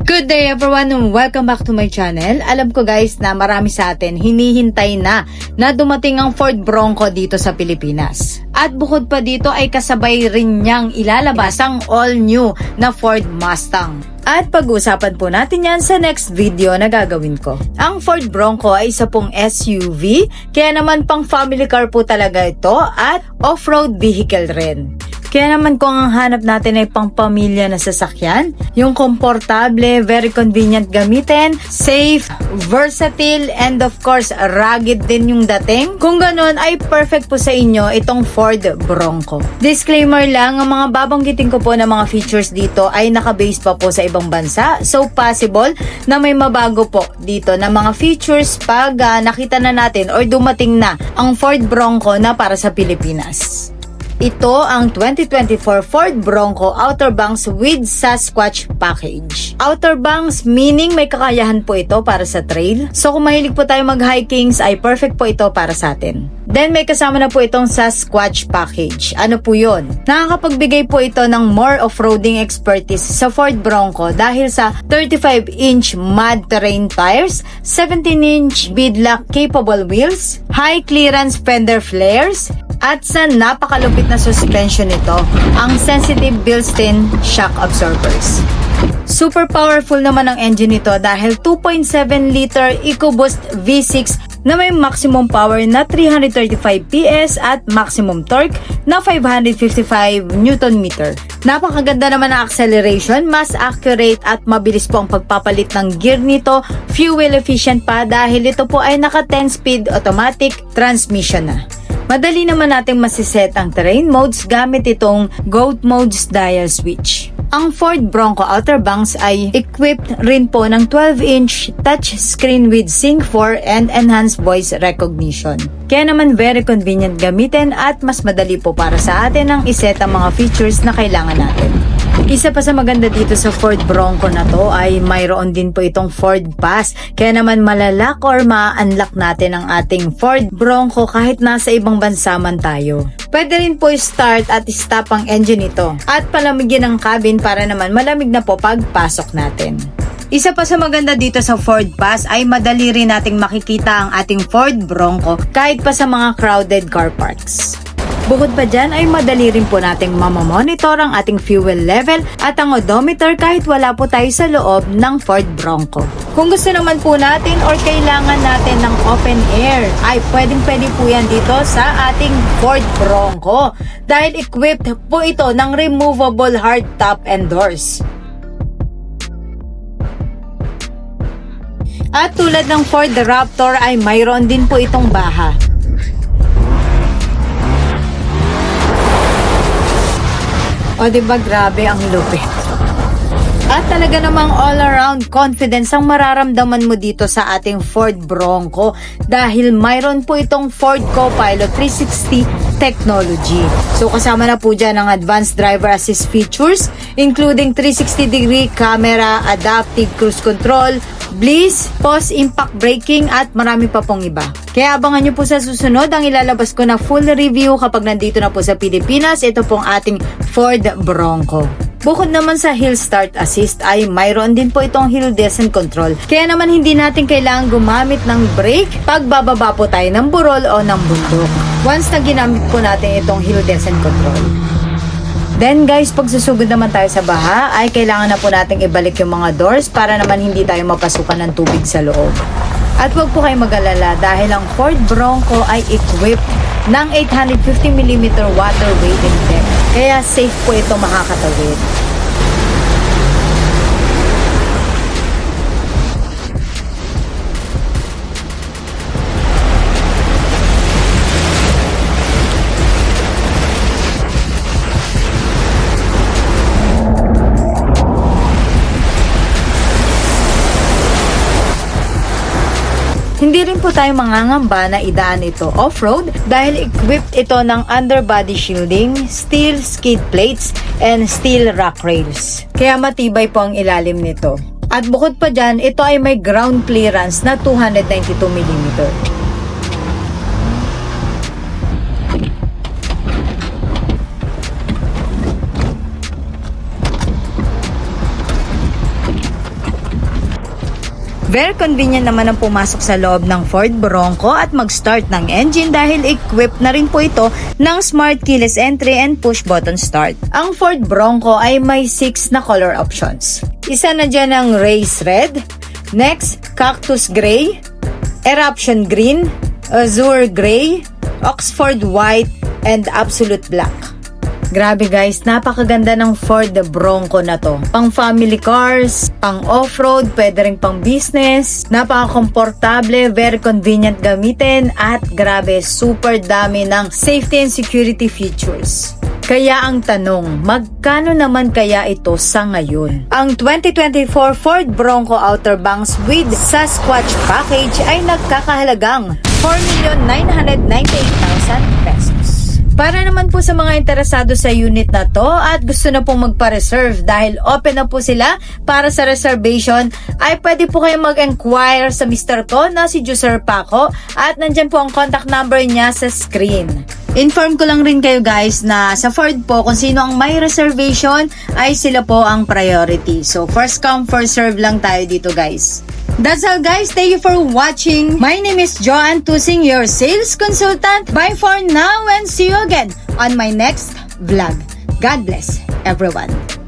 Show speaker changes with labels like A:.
A: Good day everyone and welcome back to my channel. Alam ko guys na marami sa atin hinihintay na dumating ang Ford Bronco dito sa Pilipinas. At bukod pa dito ay kasabay rin niyang ilalabas ang all new na Ford Mustang. At pag-uusapan po natin yan sa next video na gagawin ko. Ang Ford Bronco ay isa pong SUV, kaya naman pang family car po talaga ito at off-road vehicle rin. Kaya naman kung ang hanap natin ay pang pamilya na sasakyan, yung komportable, very convenient gamitin, safe, versatile, and of course, rugged din yung dating. Kung ganun ay perfect po sa inyo itong Ford Bronco. Disclaimer lang, ang mga babanggitin ko po na mga features dito ay nakabase pa po sa ibang bansa. So possible na may mabago po dito na mga features pag nakita na natin or dumating na ang Ford Bronco na para sa Pilipinas. Ito ang 2024 Ford Bronco Outer Banks with Sasquatch Package. Outer Banks meaning may kakayahan po ito para sa trail. So kung mahilig po tayo mag-hikings ay perfect po ito para sa atin. Then may kasama na po itong Sasquatch Package. Ano po yun? Nakakapagbigay po ito ng more off-roading expertise sa Ford Bronco dahil sa 35-inch mud terrain tires, 17-inch beadlock capable wheels, high clearance fender flares, at sa napakalupit na suspension nito, ang sensitive built-in shock absorbers. Super powerful naman ang engine nito dahil 2.7 liter EcoBoost V6 na may maximum power na 335 PS at maximum torque na 555 Nm. Napakaganda naman ang acceleration, mas accurate at mabilis po ang pagpapalit ng gear nito, fuel efficient pa dahil ito po ay naka 10-speed automatic transmission na. Madali naman nating masiset ang terrain modes gamit itong GOAT Modes dial switch. Ang Ford Bronco Outer Banks ay equipped rin po ng 12-inch touchscreen with Sync 4 and enhanced voice recognition. Kaya naman very convenient gamitin at mas madali po para sa atin ang iset ang mga features na kailangan natin. Isa pa sa maganda dito sa Ford Bronco na to ay mayroon din po itong Ford Pass. Kaya naman malalak or ma-unlock natin ang ating Ford Bronco kahit nasa ibang bansa man tayo. Pwede rin po start at stop ang engine nito at palamigin ang cabin para naman malamig na po pagpasok natin. Isa pa sa maganda dito sa Ford Pass ay madali rin nating makikita ang ating Ford Bronco kahit pa sa mga crowded car parks. Bukod pa dyan ay madali rin po nating mamamonitor ang ating fuel level at ang odometer kahit wala po tayo sa loob ng Ford Bronco. Kung gusto naman po natin or kailangan natin ng open air ay pwedeng po yan dito sa ating Ford Bronco dahil equipped po ito ng removable hardtop and doors. At tulad ng Ford Raptor ay mayroon din po itong baha. O diba grabe ang lupit. At talaga namang all-around confidence ang mararamdaman mo dito sa ating Ford Bronco dahil mayroon po itong Ford Co-Pilot 360 technology. So kasama na po dyan ang advanced driver assist features including 360-degree camera, adaptive cruise control, Bliss, post-impact braking at marami pa pong iba. Kaya abangan nyo po sa susunod ang ilalabas ko na full review kapag nandito na po sa Pilipinas. Ito pong ating Ford Bronco. Bukod naman sa hill start assist ay mayroon din po itong hill descent control. Kaya naman hindi natin kailangan gumamit ng brake pag bababa po tayo ng burol o ng bundok. Once na ginamit po natin itong hill descent control. Then guys, pag susugod naman tayo sa baha, ay kailangan na po nating ibalik yung mga doors para naman hindi tayo mapasukan ng tubig sa loob. At huwag po kayo mag-alala dahil ang Ford Bronco ay equipped ng 850mm water weighting deck. Kaya safe po ito makakatawid. Hindi rin po tayo mangangamba na idaan ito off-road dahil equipped ito ng underbody shielding, steel skid plates, and steel rock rails. Kaya matibay po ang ilalim nito. At bukod pa dyan, ito ay may ground clearance na 292mm. Very convenient naman ang pumasok sa loob ng Ford Bronco at mag-start ng engine dahil equipped na rin po ito ng smart keyless entry and push button start. Ang Ford Bronco ay may 6 na color options. Isa na dyan ang Race Red, next Cactus Gray, Eruption Green, Azure Gray, Oxford White, and Absolute Black. Grabe guys, napakaganda ng Ford Bronco na to. Pang family cars, pang off-road, pwede rin pang business. Napaka-komportable, very convenient gamitin, at grabe, super dami ng safety and security features. Kaya ang tanong, magkano naman kaya ito sa ngayon? Ang 2024 Ford Bronco Outer Banks with Sasquatch Package ay nagkakahalagang 4,998,000 pesos. Para naman po sa mga interesado sa unit na to at gusto na pong magpa-reserve dahil open na po sila para sa reservation, ay pwede po kayong mag-enquire sa Mr. ko na si Juser Paco at nandyan po ang contact number niya sa screen. Inform ko lang rin kayo guys na sa Ford po kung sino ang may reservation ay sila po ang priority. So first come first serve lang tayo dito guys. That's all guys, thank you for watching. My name is Joanne Tusing, your sales consultant. Bye for now and see you again on my next vlog. God bless everyone.